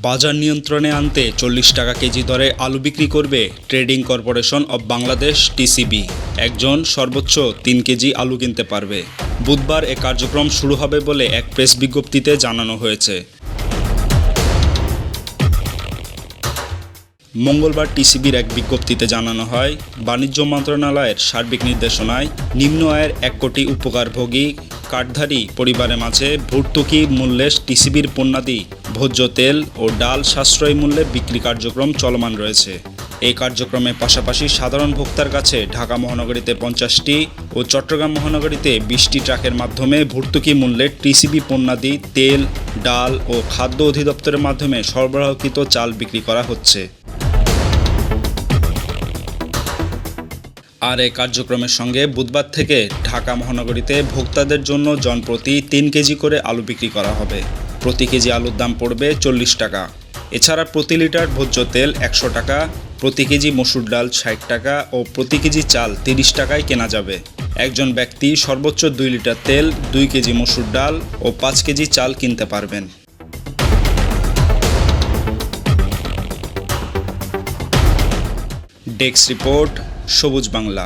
বাজার নিয়ন্ত্রণে আনতে 40 টাকা কেজি দরে আলু বিক্রি করবে trading corporation of Bangladesh TCB. একজন সর্বোচ্চ 3 কেজি আলু কিনতে পারবে। বুধবার এ কার্যক্রম শুরু হবে বলে এক প্রেস বিজ্ঞপ্তিতে জানানো হয়েছে। মঙ্গলবার টিসিবির এক বিজ্ঞপ্তিতে জানানো হয়, বাণিজ্য মন্ত্রণালয়ের সার্বিক নির্দেশনায় নিম্ন আয়ের 1 কোটি উপকারভোগী কার্ডধারী পরিবারের মাঝে ভর্তুকি মূল্যে টিসিবির পণ্যাদি, ভোজ্য তেল ও ডাল সাশ্রয়ী মূল্যে বিক্রি কার্যক্রম চলমান রয়েছে। এই কার্যক্রমের পাশাপাশি সাধারণ ভোক্তার কাছে ঢাকা মহানগরীতে 50টি ও চট্টগ্রাম মহানগরীতে 20টি ট্রাকের মাধ্যমে ভর্তুকি মূল্যে টিসিবি পণ্যাদি, তেল, ডাল ও খাদ্য অধিদপ্তরের মাধ্যমে সরবরাহকৃত চাল বিক্রি করা হচ্ছে। আর এই কার্যক্রমের সঙ্গে বুধবার থেকে ঢাকা মহানগরীতে ভোক্তাদের জন্য জনপ্রতি 3 কেজি করে আলু বিক্রি করা হবে। প্রতি কেজি আলুর দাম পড়বে 40 টাকা। এছাড়া প্রতি লিটার ভোজ্য তেল 100 টাকা, প্রতি কেজি মসুর ডাল 60 টাকা ও প্রতি কেজি চাল 30 টাকায় কেনা যাবে। একজন ব্যক্তি সর্বোচ্চ 2 লিটার তেল, 2 কেজি মসুর ডাল ও 5 কেজি চাল কিনতে পারবেন। ডেস্ক রিপোর্ট, সবুজ বাংলা।